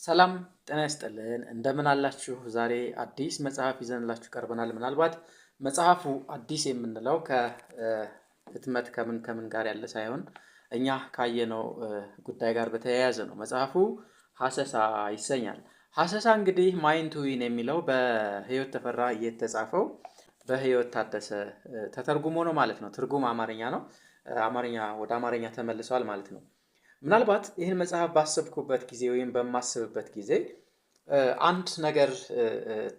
ሰላም ጤና ይስጥልን እንደምን አላችሁ ዛሬ አዲስ መጽሐፍ ይዘንላችሁ ቀርበናል። ምናልባት መጽሐፉ አዲስ የምንለው ከህትመት ከምን ጋር ያለ ሳይሆን እኛ ካየነው ጉዳይ ጋር በተያያዘ ነው። መጽሐፉ ሀሰሳ ይሰኛል። ሀሰሳ እንግዲህ ማይንድ ቱ ዊን የሚለው በህይወት ተፈራ እየተጻፈው በህይወት ታደሰ ተተርጉሞ ነው ማለት ነው። ትርጉም አማርኛ ነው። ወደ አማርኛ ተመልሷል ማለት ነው። ምናልባት ይህን መጽሐፍ ባሰብኩበት ጊዜ ወይም በማስብበት ጊዜ አንድ ነገር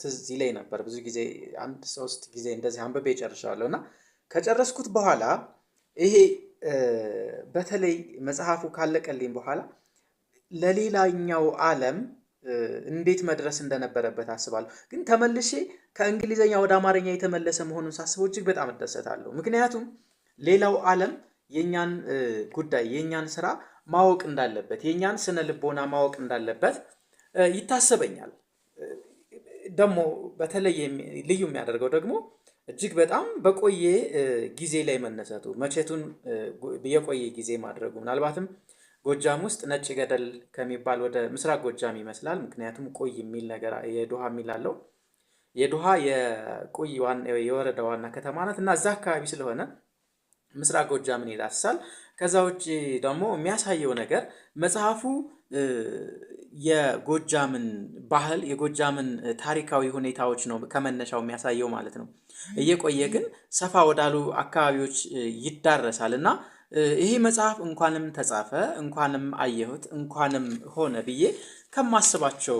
ትዝ ይለኝ ነበር። ብዙ ጊዜ አንድ 3 ጊዜ እንደዚህ አንብቤ ጨርሻለሁ እና ከጨረስኩት በኋላ ይሄ በተለይ መጽሐፉ ካለቀልኝ በኋላ ለሌላኛው ዓለም እንዴት መድረስ እንደነበረበት አስባለሁ። ግን ተመልሼ ከእንግሊዘኛ ወደ አማርኛ የተመለሰ መሆኑን ሳስበው እጅግ በጣም እደሰታለሁ። ምክንያቱም ሌላው ዓለም የኛን ጉዳይ የኛን ስራ ማወቅ እንዳለበት የኛን ስነ ልቦና ማወቅ እንዳለበት ይታሰበኛል። ደግሞ በተለይ ልዩ የሚያደርገው ደግሞ እጅግ በጣም በቆየ ጊዜ ላይ መነሳቱ መቼቱን የቆየ ጊዜ ማድረጉ ምናልባትም ጎጃም ውስጥ ነጭ ገደል ከሚባል ወደ ምስራቅ ጎጃም ይመስላል። ምክንያቱም ቆይ የሚል ነገር የዶሃ የሚል አለው። የዶሃ የቆይ የወረዳ ዋና ከተማ ናት እና እዛ አካባቢ ስለሆነ ምስራቅ ጎጃምን ይዳስሳል። ከዛ ውጪ ደግሞ የሚያሳየው ነገር መጽሐፉ የጎጃምን ባህል የጎጃምን ታሪካዊ ሁኔታዎች ነው ከመነሻው የሚያሳየው ማለት ነው። እየቆየ ግን ሰፋ ወዳሉ አካባቢዎች ይዳረሳል እና ይሄ መጽሐፍ እንኳንም ተጻፈ እንኳንም አየሁት እንኳንም ሆነ ብዬ ከማስባቸው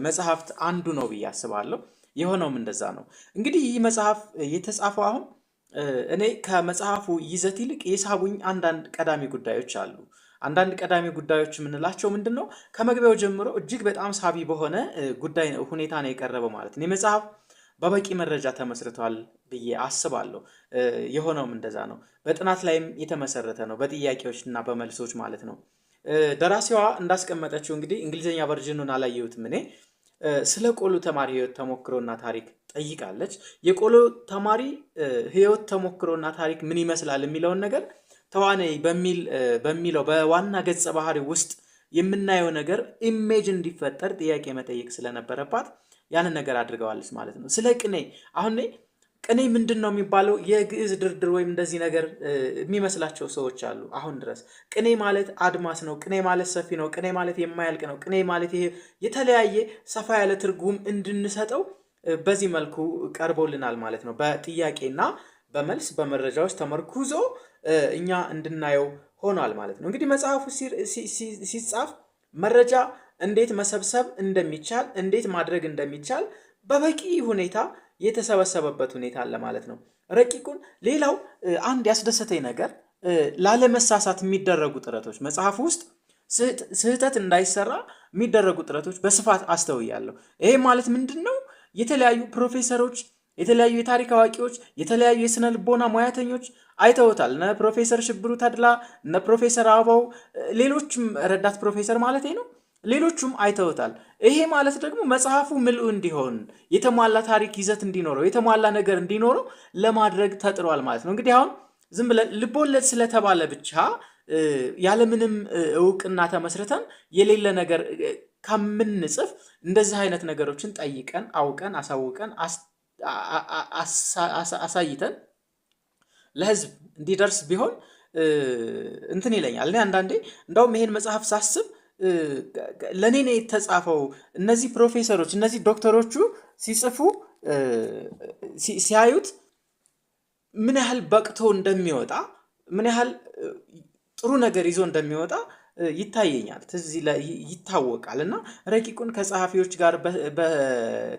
መጽሐፍት አንዱ ነው ብዬ አስባለሁ። የሆነውም እንደዛ ነው። እንግዲህ ይህ መጽሐፍ የተጻፈው አሁን እኔ ከመጽሐፉ ይዘት ይልቅ የሳቡኝ አንዳንድ ቀዳሚ ጉዳዮች አሉ። አንዳንድ ቀዳሚ ጉዳዮች የምንላቸው ምንድነው? ከመግቢያው ጀምሮ እጅግ በጣም ሳቢ በሆነ ጉዳይ ሁኔታ ነው የቀረበው ማለት ነው። የመጽሐፍ በበቂ መረጃ ተመስርቷል ብዬ አስባለሁ። የሆነውም እንደዛ ነው። በጥናት ላይም የተመሰረተ ነው፣ በጥያቄዎችና በመልሶች ማለት ነው። ደራሲዋ እንዳስቀመጠችው እንግዲህ እንግሊዘኛ ቨርዥኑን አላየሁትም እኔ። ስለ ቆሎ ተማሪ ህይወት ተሞክሮና ታሪክ ጠይቃለች። የቆሎ ተማሪ ህይወት ተሞክሮና ታሪክ ምን ይመስላል የሚለውን ነገር ተዋናይ በሚለው በዋና ገጸ ባህሪ ውስጥ የምናየው ነገር ኢሜጅ እንዲፈጠር ጥያቄ መጠየቅ ስለነበረባት ያንን ነገር አድርገዋለች ማለት ነው። ስለ ቅኔ አሁን ቅኔ ምንድነው የሚባለው የግዕዝ ድርድር ወይም እንደዚህ ነገር የሚመስላቸው ሰዎች አሉ አሁን ድረስ። ቅኔ ማለት አድማስ ነው፣ ቅኔ ማለት ሰፊ ነው፣ ቅኔ ማለት የማያልቅ ነው፣ ቅኔ ማለት ይሄ የተለያየ ሰፋ ያለ ትርጉም እንድንሰጠው በዚህ መልኩ ቀርቦልናል ማለት ነው። በጥያቄና በመልስ በመረጃዎች ተመርኩዞ እኛ እንድናየው ሆኗል ማለት ነው። እንግዲህ መጽሐፉ ሲጻፍ መረጃ እንዴት መሰብሰብ እንደሚቻል እንዴት ማድረግ እንደሚቻል በበቂ ሁኔታ የተሰበሰበበት ሁኔታ አለ ማለት ነው። ረቂቁን ሌላው አንድ ያስደሰተኝ ነገር ላለመሳሳት የሚደረጉ ጥረቶች መጽሐፉ ውስጥ ስህተት እንዳይሰራ የሚደረጉ ጥረቶች በስፋት አስተውያለሁ። ይሄ ማለት ምንድነው? የተለያዩ ፕሮፌሰሮች የተለያዩ የታሪክ አዋቂዎች የተለያዩ የስነ ልቦና ሙያተኞች አይተውታል። እነ ፕሮፌሰር ሽብሩ ተድላ እነ ፕሮፌሰር አበባው ሌሎችም ረዳት ፕሮፌሰር ማለት ነው ሌሎቹም አይተውታል። ይሄ ማለት ደግሞ መጽሐፉ ምልኡ እንዲሆን የተሟላ ታሪክ ይዘት እንዲኖረው የተሟላ ነገር እንዲኖረው ለማድረግ ተጥሯል ማለት ነው። እንግዲህ አሁን ዝም ብለን ልቦለድ ስለተባለ ብቻ ያለምንም እውቅና ተመስርተን የሌለ ነገር ከምንጽፍ እንደዚህ አይነት ነገሮችን ጠይቀን አውቀን አሳውቀን አሳይተን ለህዝብ እንዲደርስ ቢሆን እንትን ይለኛል። እኔ አንዳንዴ እንደውም ይሄን መጽሐፍ ሳስብ ለኔ ነው የተጻፈው። እነዚህ ፕሮፌሰሮች እነዚህ ዶክተሮቹ ሲጽፉ ሲያዩት ምን ያህል በቅቶ እንደሚወጣ ምን ያህል ጥሩ ነገር ይዞ እንደሚወጣ ይታየኛል፣ ይታወቃል። እና ረቂቁን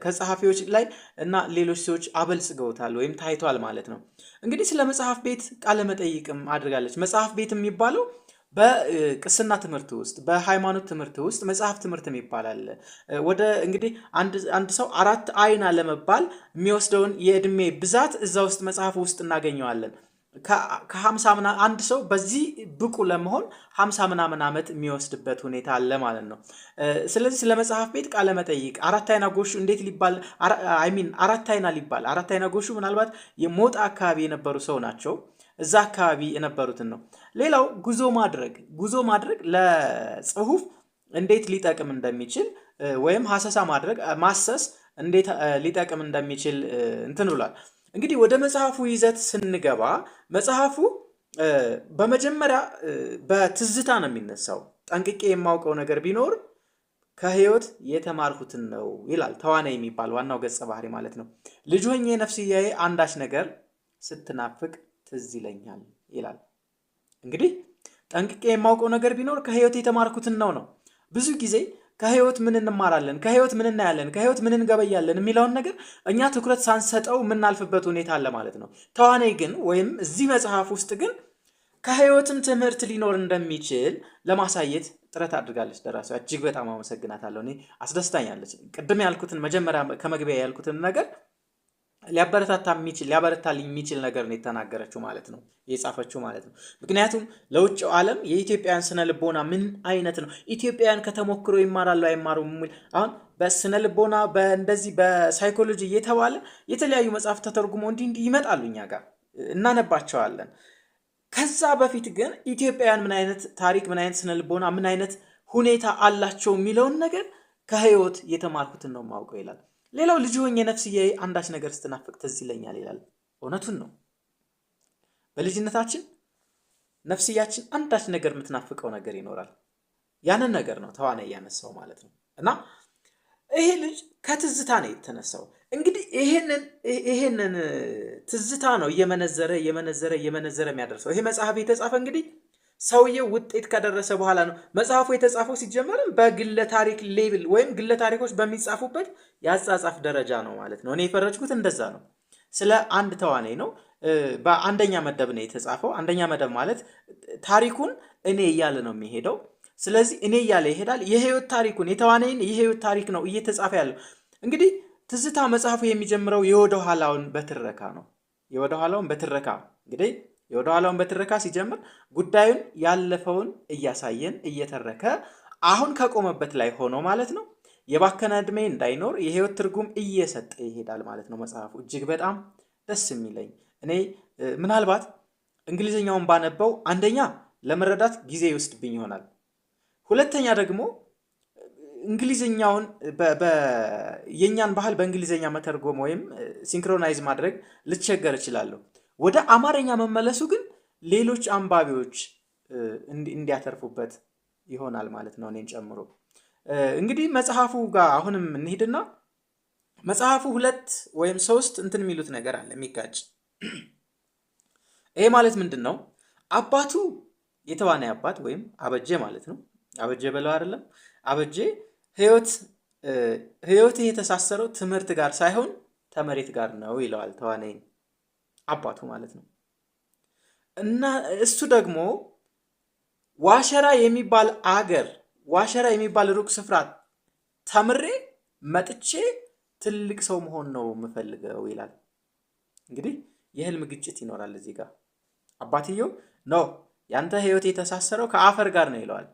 ከጸሐፊዎች ላይ እና ሌሎች ሰዎች አበልጽገውታል ወይም ታይቷል ማለት ነው። እንግዲህ ስለ መጽሐፍ ቤት ቃለ መጠይቅም አድርጋለች። መጽሐፍ ቤት የሚባለው በቅስና ትምህርት ውስጥ በሃይማኖት ትምህርት ውስጥ መጽሐፍ ትምህርት ይባላል። ወደ እንግዲህ አንድ ሰው 4 አይና ለመባል የሚወስደውን የእድሜ ብዛት እዛ ውስጥ መጽሐፍ ውስጥ እናገኘዋለን። ከ50 አንድ ሰው በዚህ ብቁ ለመሆን 50 ምናምን ዓመት የሚወስድበት ሁኔታ አለ ማለት ነው። ስለዚህ ስለ መጽሐፍ ቤት ቃለ መጠይቅ አራት አይና ጎሹ እንዴት ሊባል አራት አይና ሊባል አራት አይና ጎሹ ምናልባት የሞጣ አካባቢ የነበሩ ሰው ናቸው። እዛ አካባቢ የነበሩትን ነው። ሌላው ጉዞ ማድረግ ለጽሁፍ እንዴት ሊጠቅም እንደሚችል ወይም ሐሰሳ ማድረግ ማሰስ እንዴት ሊጠቅም እንደሚችል እንትን ብሏል። እንግዲህ ወደ መጽሐፉ ይዘት ስንገባ መጽሐፉ በመጀመሪያ በትዝታ ነው የሚነሳው። ጠንቅቄ የማውቀው ነገር ቢኖር ከህይወት የተማርኩትን ነው ይላል ተዋናይ የሚባል ዋናው ገጸ ባህሪ ማለት ነው። ልጅ ሆኜ ነፍስያዬ አንዳች ነገር ስትናፍቅ ትዝ ይለኛል ይላል። እንግዲህ ጠንቅቄ የማውቀው ነገር ቢኖር ከህይወት የተማርኩትን ነው። ብዙ ጊዜ ከህይወት ምን እንማራለን፣ ከህይወት ምን እናያለን፣ ከህይወት ምን እንገበያለን የሚለውን ነገር እኛ ትኩረት ሳንሰጠው የምናልፍበት ሁኔታ አለ ማለት ነው። ተዋናይ ግን ወይም እዚህ መጽሐፍ ውስጥ ግን ከህይወትም ትምህርት ሊኖር እንደሚችል ለማሳየት ጥረት አድርጋለች ደራሲዋ። እጅግ በጣም አመሰግናታለሁ። እኔ አስደስታኛለች። ቅድም ያልኩትን መጀመሪያ ከመግቢያ ያልኩትን ነገር ሊያበረታልኝ የሚችል ነገር ነው የተናገረችው ማለት ነው፣ የጻፈችው ማለት ነው። ምክንያቱም ለውጭው ዓለም የኢትዮጵያውያን ስነ ልቦና ምን አይነት ነው፣ ኢትዮጵያውያን ከተሞክሮ ይማራሉ አይማሩም? አሁን በስነ ልቦና በእንደዚህ በሳይኮሎጂ እየተባለ የተለያዩ መጽሐፍ ተተርጉሞ እንዲህ ይመጣሉ፣ እኛ ጋር እናነባቸዋለን። ከዛ በፊት ግን ኢትዮጵያውያን ምን አይነት ታሪክ፣ ምን አይነት ስነ ልቦና፣ ምን አይነት ሁኔታ አላቸው የሚለውን ነገር ከህይወት የተማርኩትን ነው የማውቀው ይላል። ሌላው ልጅ ሆኜ ነፍስያዬ አንዳች ነገር ስትናፍቅ ትዝ ይለኛል ይላል። እውነቱን ነው። በልጅነታችን ነፍስያችን አንዳች ነገር የምትናፍቀው ነገር ይኖራል። ያንን ነገር ነው ተዋናይ ያነሳው ማለት ነው። እና ይሄ ልጅ ከትዝታ ነው የተነሳው። እንግዲህ ይሄንን ትዝታ ነው እየመነዘረ የሚያደርሰው። ይሄ መጽሐፍ የተጻፈ እንግዲህ ሰውየው ውጤት ከደረሰ በኋላ ነው። መጽሐፉ የተጻፈው ሲጀመርም በግለ ታሪክ ሌብል ወይም ግለ ታሪኮች በሚጻፉበት የአጻጻፍ ደረጃ ነው ማለት ነው። እኔ የፈረጅኩት እንደዛ ነው። ስለ አንድ ተዋናይ ነው። በአንደኛ መደብ ነው የተጻፈው። አንደኛ መደብ ማለት ታሪኩን እኔ እያለ ነው የሚሄደው። ስለዚህ እኔ እያለ ይሄዳል። የህይወት ታሪኩን የተዋናይን የህይወት ታሪክ ነው እየተጻፈ ያለው። እንግዲህ ትዝታ መጽሐፉ የሚጀምረው የወደ ኋላውን በትረካ ነው። የወደ ኋላውን በትረካ እንግዲህ የወደ ኋላውን በትረካ ሲጀምር ጉዳዩን ያለፈውን እያሳየን እየተረከ አሁን ከቆመበት ላይ ሆኖ ማለት ነው የባከነ ዕድሜ እንዳይኖር የህይወት ትርጉም እየሰጠ ይሄዳል ማለት ነው መጽሐፉ። እጅግ በጣም ደስ የሚለኝ እኔ ምናልባት እንግሊዝኛውን ባነበው አንደኛ ለመረዳት ጊዜ ይወስድብኝ ይሆናል፣ ሁለተኛ ደግሞ እንግሊዝኛውን የኛን ባህል በእንግሊዝኛ መተርጎም ወይም ሲንክሮናይዝ ማድረግ ልቸገር እችላለሁ። ወደ አማርኛ መመለሱ ግን ሌሎች አንባቢዎች እንዲያተርፉበት ይሆናል ማለት ነው፣ እኔን ጨምሮ። እንግዲህ መጽሐፉ ጋር አሁንም እንሂድና መጽሐፉ 2 ወይም 3 እንትን የሚሉት ነገር አለ የሚጋጭ። ይሄ ማለት ምንድን ነው? አባቱ የተዋናይ አባት ወይም አበጀ ማለት ነው። አበጀ በለው አይደለም፣ አበጀ ህይወት የተሳሰረው ትምህርት ጋር ሳይሆን ተመሬት ጋር ነው ይለዋል ተዋናይን አባቱ ማለት ነው። እና እሱ ደግሞ ዋሸራ የሚባል አገር፣ ዋሸራ የሚባል ሩቅ ስፍራ ተምሬ መጥቼ ትልቅ ሰው መሆን ነው የምፈልገው ይላል። እንግዲህ የህልም ግጭት ይኖራል እዚህ ጋር። አባትየው ኖ ያንተ ህይወት የተሳሰረው ከአፈር ጋር ነው ይለዋል።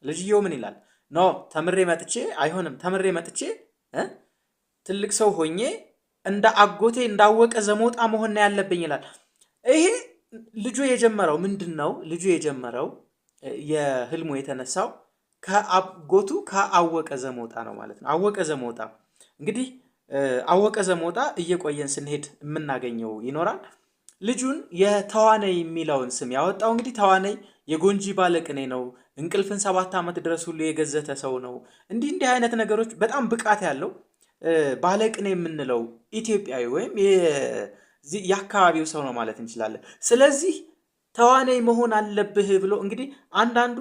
ልጅየው ምን ይላል? ኖ ተምሬ መጥቼ አይሆንም፣ ተምሬ መጥቼ ትልቅ ሰው ሆኜ እንደ አጎቴ እንዳወቀ ዘሞጣ መሆን ነው ያለብኝ ይላል። ይሄ ልጁ የጀመረው ምንድን ነው? ልጁ የጀመረው የህልሙ የተነሳው ከአጎቱ ከአወቀ ዘሞጣ ነው ማለት ነው። አወቀ ዘሞጣ እንግዲህ አወቀ ዘሞጣ እየቆየን ስንሄድ የምናገኘው ይኖራል። ልጁን የተዋናይ የሚለውን ስም ያወጣው እንግዲህ ተዋናይ የጎንጂ ባለቅኔ ነው። እንቅልፍን 7 ዓመት ድረስ ሁሉ የገዘተ ሰው ነው። እንዲህ አይነት ነገሮች በጣም ብቃት ያለው ባለቅኔ የምንለው ኢትዮጵያዊ ወይም የአካባቢው ሰው ነው ማለት እንችላለን። ስለዚህ ተዋናይ መሆን አለብህ ብሎ እንግዲህ አንዳንዱ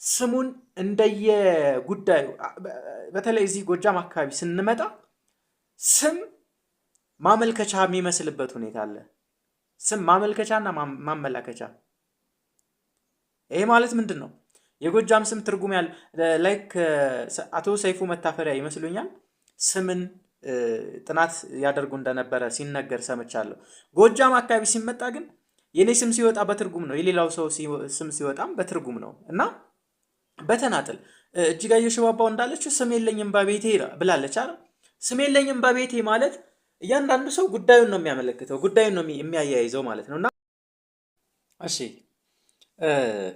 ስሙን እንደየጉዳዩ በተለይ እዚህ ጎጃም አካባቢ ስንመጣ ስም ማመልከቻ የሚመስልበት ሁኔታ አለ። ስም ማመልከቻና ማመላከቻ። ይሄ ማለት ምንድን ነው? የጎጃም ስም ትርጉም ያለ ላይክ አቶ ሰይፉ መታፈሪያ ይመስሉኛል ስምን ጥናት ያደርጉ እንደነበረ ሲነገር ሰምቻለሁ። ጎጃም አካባቢ ሲመጣ ግን የኔ ስም ሲወጣ በትርጉም ነው፣ የሌላው ሰው ስም ሲወጣም በትርጉም ነው። እና በተናጥል እጅጋየሁ ሽባባው እንዳለችው ስም የለኝም በቤቴ ብላለች አይደል? ስም የለኝም በቤቴ ማለት እያንዳንዱ ሰው ጉዳዩን ነው የሚያመለክተው፣ ጉዳዩን ነው የሚያያይዘው ማለት ነው። እና እሺ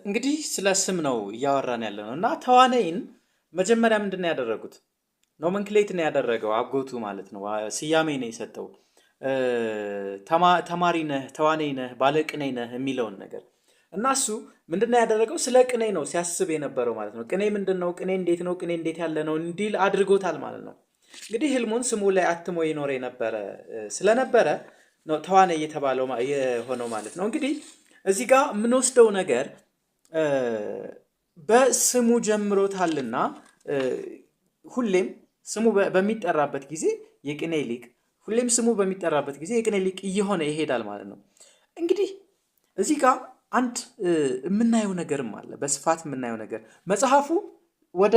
እንግዲህ ስለ ስም ነው እያወራን ያለ ነው እና ተዋናይን መጀመሪያ ምንድን ነው ያደረጉት? ኖመንክሌት ነው ያደረገው አጎቱ ማለት ነው። ስያሜ ነው የሰጠው። ተማሪ ነህ፣ ተዋናይ ነህ፣ ባለቅኔ ነህ የሚለውን ነገር እና እሱ ምንድን ነው ያደረገው? ስለ ቅኔ ነው ሲያስብ የነበረው ማለት ነው። ቅኔ ምንድን ነው? ቅኔ እንዴት ነው? ቅኔ እንዴት ያለ ነው እንዲል አድርጎታል ማለት ነው። እንግዲህ ህልሙን ስሙ ላይ አትሞ ይኖር የነበረ ስለነበረ ነው ተዋናይ የተባለው የሆነው ማለት ነው። እንግዲህ እዚህ ጋር የምንወስደው ነገር በስሙ ጀምሮታልና ሁሌም ስሙ በሚጠራበት ጊዜ የቅኔ ሊቅ፣ ሁሌም ስሙ በሚጠራበት ጊዜ የቅኔ ሊቅ እየሆነ ይሄዳል ማለት ነው። እንግዲህ እዚህ ጋር አንድ የምናየው ነገርም አለ፣ በስፋት የምናየው ነገር መጽሐፉ ወደ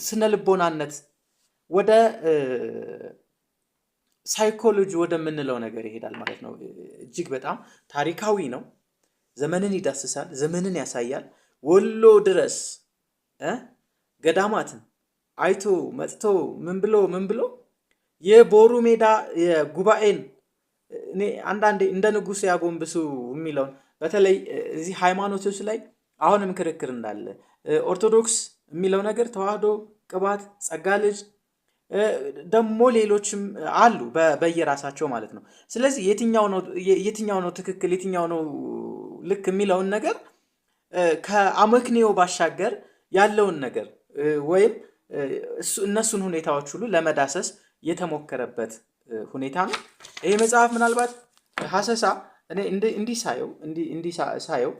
ስነ ልቦናነት ወደ ሳይኮሎጂ ወደምንለው ነገር ይሄዳል ማለት ነው። እጅግ በጣም ታሪካዊ ነው። ዘመንን ይዳስሳል፣ ዘመንን ያሳያል። ወሎ ድረስ ገዳማትን አይቶ መጥቶ ምን ብሎ የቦሩ ሜዳ የጉባኤን እኔ አንዳንዴ እንደ ንጉሥ ያጎንብሱ የሚለውን በተለይ እዚህ ሃይማኖቶች ላይ አሁንም ክርክር እንዳለ ኦርቶዶክስ የሚለው ነገር ተዋህዶ፣ ቅባት፣ ጸጋ ልጅ ደግሞ ሌሎችም አሉ በየራሳቸው ማለት ነው። ስለዚህ የትኛው ነው ትክክል የትኛው ነው ልክ የሚለውን ነገር ከአመክንዮ ባሻገር ያለውን ነገር ወይም እነሱን ሁኔታዎች ሁሉ ለመዳሰስ የተሞከረበት ሁኔታ ነው። ይሄ መጽሐፍ ምናልባት ሀሰሳ እኔ እንዲህ ሳየው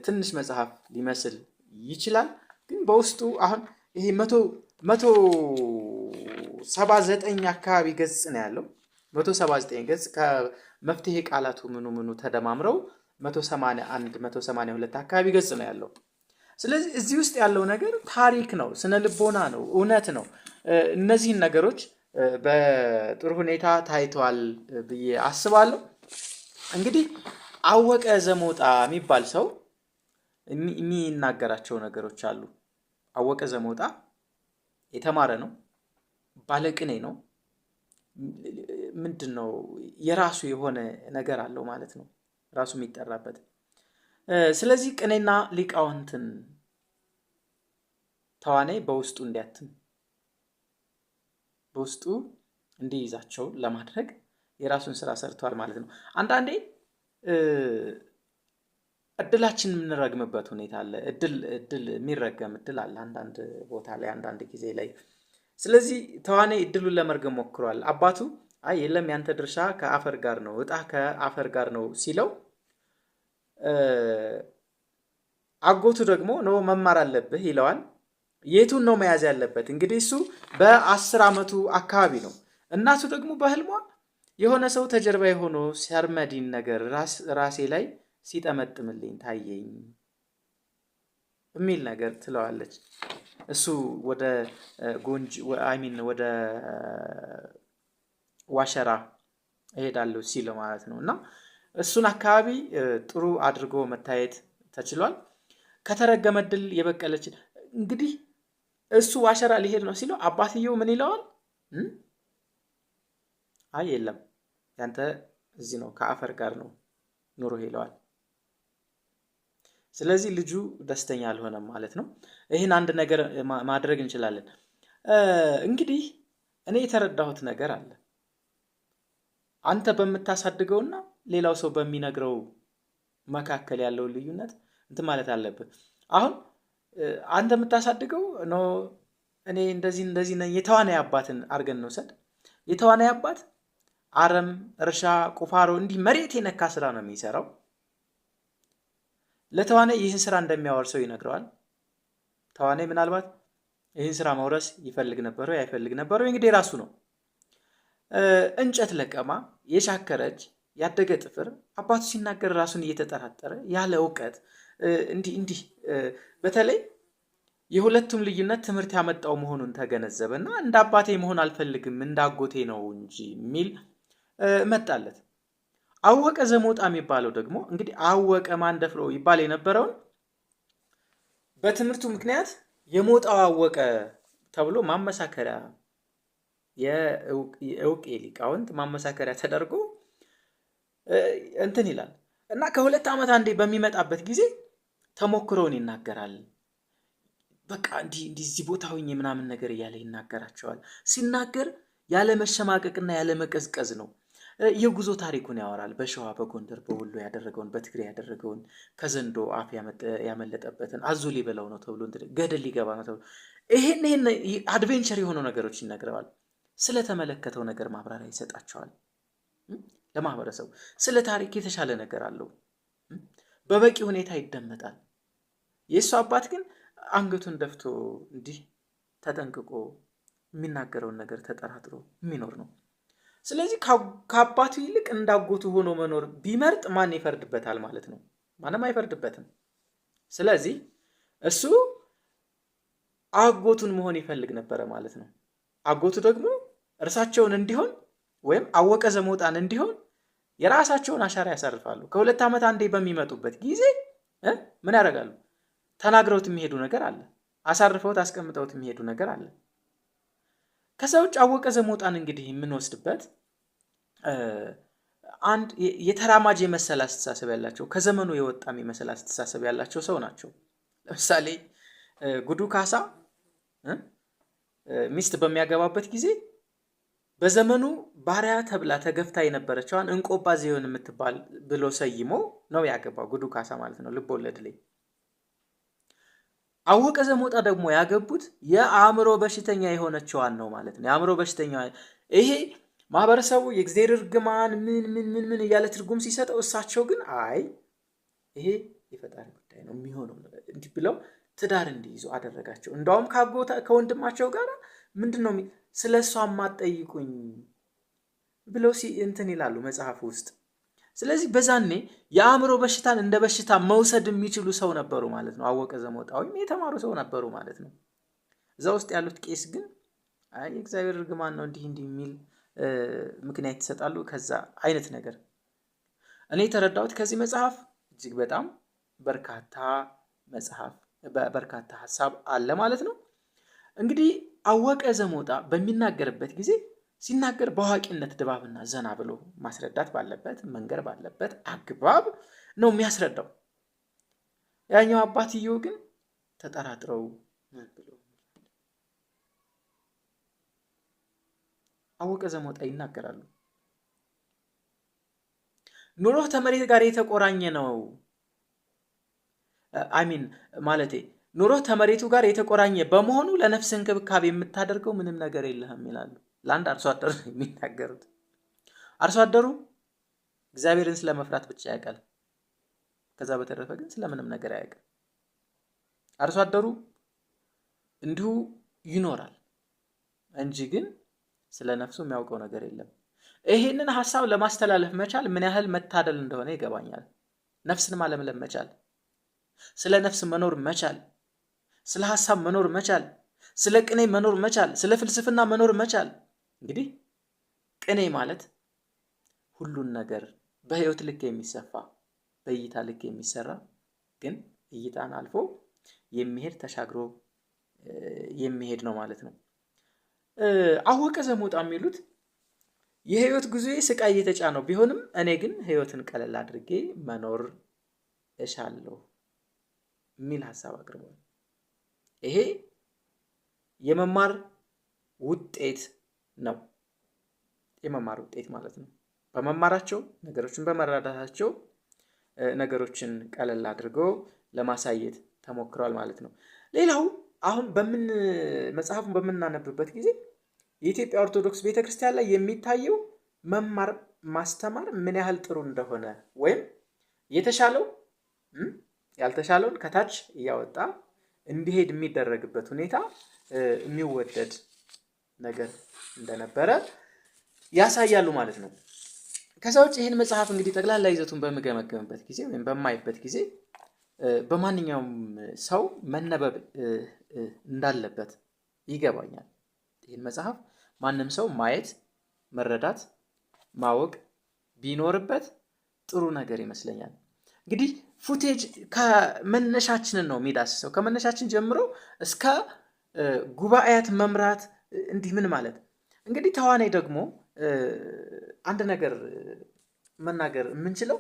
ትንሽ መጽሐፍ ሊመስል ይችላል። ግን በውስጡ አሁን ይሄ 179 አካባቢ ገጽ ነው ያለው። 179 ገጽ ከመፍትሄ ቃላቱ ምኑ ተደማምረው 181 182 አካባቢ ገጽ ነው ያለው። ስለዚህ እዚህ ውስጥ ያለው ነገር ታሪክ ነው፣ ስነ ልቦና ነው፣ እውነት ነው። እነዚህን ነገሮች በጥሩ ሁኔታ ታይተዋል ብዬ አስባለሁ። እንግዲህ አወቀ ዘሞጣ የሚባል ሰው የሚናገራቸው ነገሮች አሉ። አወቀ ዘሞጣ የተማረ ነው፣ ባለቅኔ ነው። ምንድን ነው የራሱ የሆነ ነገር አለው ማለት ነው፣ ራሱ የሚጠራበት። ስለዚህ ቅኔና ሊቃውንትን ተዋናይ በውስጡ እንዲያትም በውስጡ እንዲይዛቸው ለማድረግ የራሱን ስራ ሰርቷል ማለት ነው። አንዳንዴ እድላችን የምንረግምበት ሁኔታ አለ። እድል የሚረገም እድል አለ አንዳንድ ቦታ ላይ አንዳንድ ጊዜ ላይ። ስለዚህ ተዋናይ እድሉን ለመርገም ሞክሯል። አባቱ አይ የለም ያንተ ድርሻ ከአፈር ጋር ነው፣ እጣ ከአፈር ጋር ነው ሲለው አጎቱ ደግሞ ነው መማር አለብህ ይለዋል። የቱን ነው መያዝ ያለበት? እንግዲህ እሱ በ10 ዓመቱ አካባቢ ነው። እናቱ ደግሞ በህልሟ የሆነ ሰው ተጀርባ የሆነ ሲያርመዲን ነገር ራሴ ላይ ሲጠመጥምልኝ ታየኝ የሚል ነገር ትለዋለች። እሱ ወደ ወደ ዋሸራ እሄዳለሁ ሲል ማለት ነው። እና እሱን አካባቢ ጥሩ አድርጎ መታየት ተችሏል። ከተረገመ ድል የበቀለች እንግዲህ እሱ ዋሸራ ሊሄድ ነው ሲለው አባትየው ምን ይለዋል? አይ የለም ያንተ እዚህ ነው ከአፈር ጋር ነው ኑሮ ይለዋል። ስለዚህ ልጁ ደስተኛ አልሆነም ማለት ነው። ይህን አንድ ነገር ማድረግ እንችላለን። እንግዲህ እኔ የተረዳሁት ነገር አለ። አንተ በምታሳድገውና ሌላው ሰው በሚነግረው መካከል ያለውን ልዩነት እንትን ማለት አለብህ። አሁን አንተ የምታሳድገው ነው እኔ እንደዚህ ነኝ። የተዋናይ አባትን አድርገን እንውሰድ። የተዋናይ አባት አረም፣ እርሻ፣ ቁፋሮ እንዲህ መሬት የነካ ስራ ነው የሚሰራው። ለተዋናይ ይህን ስራ እንደሚያወርሰው ይነግረዋል። ተዋናይ ምናልባት ይህን ስራ መውረስ ይፈልግ ነበረው አይፈልግ ነበረው እንግዲህ ራሱ ነው። እንጨት ለቀማ፣ የሻከረች ያደገ ጥፍር አባቱ ሲናገር ራሱን እየተጠራጠረ ያለ እውቀት እንዲህ በተለይ የሁለቱም ልዩነት ትምህርት ያመጣው መሆኑን ተገነዘበና እንደ አባቴ መሆን አልፈልግም እንዳጎቴ ነው እንጂ የሚል መጣለት። አወቀ ዘሞጣ የሚባለው ደግሞ እንግዲህ አወቀ ማን ደፍሮ ይባል የነበረውን በትምህርቱ ምክንያት የሞጣው አወቀ ተብሎ ማመሳከሪያ የእውቅ ሊቃውንት ማመሳከሪያ ተደርጎ እንትን ይላል እና ከ2 ዓመት አንዴ በሚመጣበት ጊዜ ተሞክሮውን ይናገራል። በቃ እንዲህ እዚህ ቦታ ሆኜ ምናምን ነገር እያለ ይናገራቸዋል። ሲናገር ያለ መሸማቀቅና ያለ መቀዝቀዝ ነው። የጉዞ ታሪኩን ያወራል። በሸዋ፣ በጎንደር፣ በወሎ ያደረገውን፣ በትግሬ ያደረገውን፣ ከዘንዶ አፍ ያመለጠበትን፣ አዞ ሊበላው ነው ተብሎ ገደል ሊገባ ነው ተብሎ ይሄን አድቬንቸር የሆኑ ነገሮች ይነግረዋል። ስለተመለከተው ነገር ማብራሪያ ይሰጣቸዋል። ለማህበረሰቡ ስለ ታሪክ የተሻለ ነገር አለው። በበቂ ሁኔታ ይደመጣል። የእሱ አባት ግን አንገቱን ደፍቶ እንዲህ ተጠንቅቆ የሚናገረውን ነገር ተጠራጥሮ የሚኖር ነው። ስለዚህ ከአባቱ ይልቅ እንዳጎቱ ሆኖ መኖር ቢመርጥ ማን ይፈርድበታል ማለት ነው? ማንም አይፈርድበትም። ስለዚህ እሱ አጎቱን መሆን ይፈልግ ነበረ ማለት ነው። አጎቱ ደግሞ እርሳቸውን እንዲሆን ወይም አወቀ ዘመውጣን እንዲሆን የራሳቸውን አሻራ ያሳርፋሉ። ከ2 ዓመት አንዴ በሚመጡበት ጊዜ ምን ያደርጋሉ? ተናግረውት የሚሄዱ ነገር አለ። አሳርፈውት አስቀምጠውት የሚሄዱ ነገር አለ። ከዛ ውጭ አወቀ ዘመውጣን እንግዲህ የምንወስድበት አንድ የተራማጅ የመሰለ አስተሳሰብ ያላቸው ከዘመኑ የወጣ የመሰለ አስተሳሰብ ያላቸው ሰው ናቸው። ለምሳሌ ጉዱ ካሳ ሚስት በሚያገባበት ጊዜ በዘመኑ ባሪያ ተብላ ተገፍታ የነበረችዋን እንቆባ ዚዮን የምትባል ብሎ ሰይሞ ነው ያገባው። ጉዱ ካሳ ማለት ነው ልብ ወለድ ላይ። አወቀ ዘመውጣ ደግሞ ያገቡት የአእምሮ በሽተኛ የሆነችዋን ነው ማለት ነው። የአእምሮ በሽተኛ ይሄ ማህበረሰቡ የእግዚአብሔር እርግማን ምን እያለ ትርጉም ሲሰጠው፣ እሳቸው ግን አይ ይሄ የፈጣሪ ጉዳይ ነው የሚሆነው እንዲህ ብለው ትዳር እንዲይዙ አደረጋቸው። እንዳውም ከወንድማቸው ጋር ምንድነው ስለሷ ማጠይቁኝ ብለው እንትን ይላሉ መጽሐፍ ውስጥ። ስለዚህ በዛኔ የአእምሮ በሽታን እንደ በሽታ መውሰድ የሚችሉ ሰው ነበሩ ማለት ነው። አወቀ ዘመውጣ ወይም የተማሩ ሰው ነበሩ ማለት ነው። እዛ ውስጥ ያሉት ቄስ ግን አይ እግዚአብሔር እርግማን ነው እንዲህ የሚል ምክንያት ይሰጣሉ። ከዛ አይነት ነገር እኔ የተረዳሁት ከዚህ መጽሐፍ እጅግ በጣም በርካታ ሀሳብ አለ ማለት ነው። እንግዲህ አወቀ ዘመውጣ በሚናገርበት ጊዜ ሲናገር በአዋቂነት ድባብና ዘና ብሎ ማስረዳት ባለበት መንገር ባለበት አግባብ ነው የሚያስረዳው። ያኛው አባትየው ግን ተጠራጥረው ብሎ አወቀ ዘመውጣ ይናገራሉ። ኑሮህ ተመሬት ጋር የተቆራኘ ነው ኑሮህ ተመሬቱ ጋር የተቆራኘ በመሆኑ ለነፍስ እንክብካቤ የምታደርገው ምንም ነገር የለህም ይላሉ። ለአንድ አርሶ አደር የሚናገሩት። አርሶ አደሩ እግዚአብሔርን ስለመፍራት ብቻ ያውቃል። ከዛ በተረፈ ግን ስለምንም ነገር አያውቅም። አርሶ አደሩ እንዲሁ ይኖራል እንጂ ግን ስለ ነፍሱ የሚያውቀው ነገር የለም። ይሄንን ሐሳብ ለማስተላለፍ መቻል ምን ያህል መታደል እንደሆነ ይገባኛል። ነፍስን ማለምለም መቻል፣ ስለ ነፍስ መኖር መቻል፣ ስለ ሐሳብ መኖር መቻል፣ ስለ ቅኔ መኖር መቻል፣ ስለ ፍልስፍና መኖር መቻል። እንግዲህ ቅኔ ማለት ሁሉን ነገር በህይወት ልክ የሚሰፋ በእይታ ልክ የሚሰራ ግን እይታን አልፎ የሚሄድ ተሻግሮ የሚሄድ ነው ማለት ነው። አወቀ ዘመውጣ የሚሉት የህይወት ጉዞዬ ስቃይ እየተጫነው ቢሆንም እኔ ግን ህይወትን ቀለል አድርጌ መኖር እሻለሁ የሚል ሐሳብ አቅርቧል። ይሄ የመማር ውጤት ነው። የመማር ውጤት ማለት ነው። በመማራቸው ነገሮችን በመረዳታቸው ነገሮችን ቀለል አድርገው ለማሳየት ተሞክሯል ማለት ነው። ሌላው አሁን መጽሐፉን በምናነብበት ጊዜ የኢትዮጵያ ኦርቶዶክስ ቤተክርስቲያን ላይ የሚታየው መማር ማስተማር ምን ያህል ጥሩ እንደሆነ ወይም የተሻለው ያልተሻለውን ከታች እያወጣ እንዲሄድ የሚደረግበት ሁኔታ የሚወደድ ነገር እንደነበረ ያሳያሉ ማለት ነው። ከዛ ውጭ ይህን መጽሐፍ እንግዲህ ጠቅላላ ይዘቱን በምገመገምበት ጊዜ ወይም በማይበት ጊዜ በማንኛውም ሰው መነበብ እንዳለበት ይገባኛል። ይህን መጽሐፍ ማንም ሰው ማየት፣ መረዳት፣ ማወቅ ቢኖርበት ጥሩ ነገር ይመስለኛል። እንግዲህ ፉቴጅ ከመነሻችንን ነው የሚዳስሰው። ከመነሻችን ጀምሮ እስከ ጉባኤያት መምራት እንዲህ ምን ማለት እንግዲህ ተዋናይ ደግሞ አንድ ነገር መናገር የምንችለው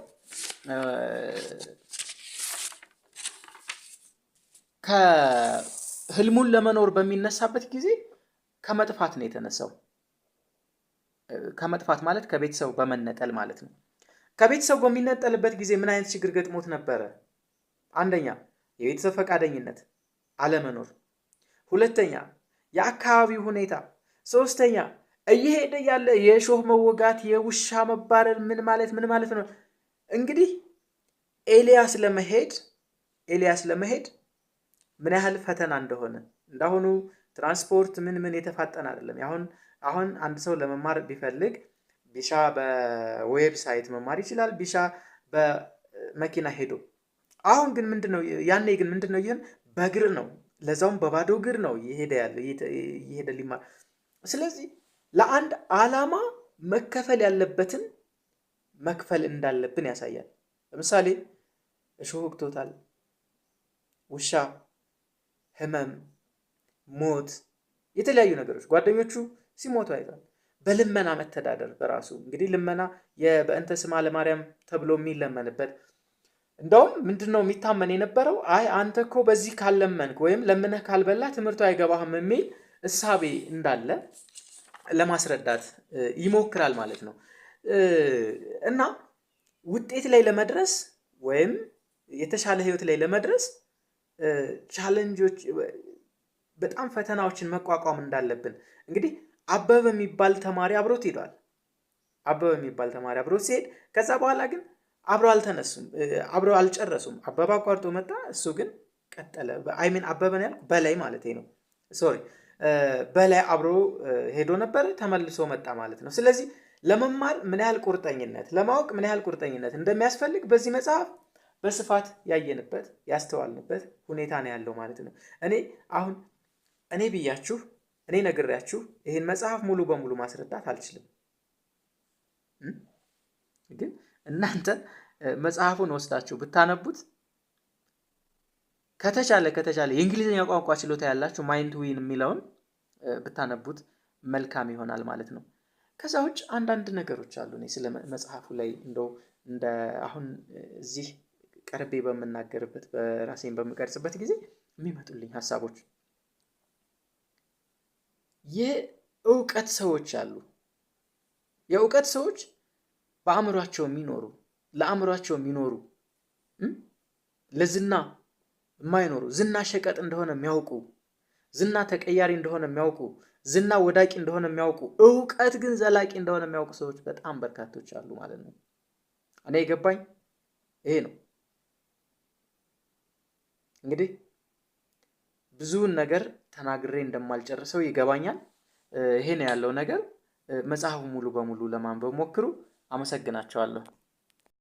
ከህልሙን ለመኖር በሚነሳበት ጊዜ ከመጥፋት ነው የተነሳው። ከመጥፋት ማለት ከቤተሰቡ በመነጠል ማለት ነው። ከቤተሰቡ በሚነጠልበት ጊዜ ምን አይነት ችግር ገጥሞት ነበረ? አንደኛ የቤተሰብ ፈቃደኝነት አለመኖር፣ ሁለተኛ የአካባቢው ሁኔታ፣ ሶስተኛ እየሄደ ያለ የእሾህ መወጋት፣ የውሻ መባረር። ምን ማለት ነው? እንግዲህ ኤልያስ ለመሄድ ምን ያህል ፈተና እንደሆነ እንዳሁኑ ትራንስፖርት ምን የተፋጠነ አይደለም። አሁን አንድ ሰው ለመማር ቢፈልግ ቢሻ በዌብሳይት መማር ይችላል፣ ቢሻ በመኪና ሄዶ። አሁን ግን ምንድነው? ያኔ ግን ምንድነው? ይሄን በእግር ነው፣ ለዛውም በባዶ እግር ነው እየሄደ ሊማር። ስለዚህ ለአንድ ዓላማ መከፈል ያለበትን መክፈል እንዳለብን ያሳያል። ለምሳሌ እሾህ ወግቶታል፣ ውሻ፣ ህመም፣ ሞት፣ የተለያዩ ነገሮች፣ ጓደኞቹ ሲሞቱ አይቷል። በልመና መተዳደር በራሱ እንግዲህ ልመና በእንተ ስማ ለማርያም ተብሎ የሚለመንበት፣ እንደውም ምንድነው የሚታመን የነበረው? አይ አንተ እኮ በዚህ ካልለመንክ ወይም ለምነህ ካልበላ ትምህርቱ አይገባህም የሚል እሳቤ እንዳለ ለማስረዳት ይሞክራል ማለት ነው። እና ውጤት ላይ ለመድረስ ወይም የተሻለ ህይወት ላይ ለመድረስ ቻሌንጆች፣ በጣም ፈተናዎችን መቋቋም እንዳለብን እንግዲህ አበበ የሚባል ተማሪ አብሮት ሄዷል። አበበ የሚባል ተማሪ አብሮት ሲሄድ ከዛ በኋላ ግን አብረው አልጨረሱም። አበበ አቋርጦ መጣ፣ እሱ ግን ቀጠለ። አበበን ያልኩ በላይ ማለት ነው። በላይ አብሮ ሄዶ ነበር፣ ተመልሶ መጣ ማለት ነው። ስለዚህ ለመማር ምን ያህል ቁርጠኝነት፣ ለማወቅ ምን ያህል ቁርጠኝነት እንደሚያስፈልግ በዚህ መጽሐፍ በስፋት ያየንበት ያስተዋልንበት ሁኔታ ነው ያለው ማለት ነው። እኔ ብያችሁ ነግሬያችሁ ይህን መጽሐፍ ሙሉ በሙሉ ማስረዳት አልችልም። ግን እናንተ መጽሐፉን ወስዳችሁ ብታነቡት ከተቻለ የእንግሊዝኛ ቋንቋ ችሎታ ያላችሁ ማይንድ ዊን የሚለውን ብታነቡት መልካም ይሆናል ማለት ነው። ከዛ ውጭ አንዳንድ ነገሮች አሉ እኔ ስለ መጽሐፉ ላይ እንደ አሁን እዚህ ቀርቤ በምናገርበት በራሴን በምቀርጽበት ጊዜ የሚመጡልኝ ሐሳቦች የእውቀት ሰዎች አሉ። የእውቀት ሰዎች በአእምሯቸው የሚኖሩ ለአእምሯቸው የሚኖሩ ለዝና የማይኖሩ፣ ዝና ሸቀጥ እንደሆነ የሚያውቁ፣ ዝና ተቀያሪ እንደሆነ የሚያውቁ፣ ዝና ወዳቂ እንደሆነ የሚያውቁ፣ እውቀት ግን ዘላቂ እንደሆነ የሚያውቁ ሰዎች በጣም በርካቶች አሉ ማለት ነው። እኔ የገባኝ ይሄ ነው። እንግዲህ ብዙውን ነገር ተናግሬ እንደማልጨርሰው ይገባኛል። ይሄ ነው ያለው ነገር። መጽሐፉ ሙሉ በሙሉ ለማንበብ ሞክሩ። አመሰግናቸዋለሁ።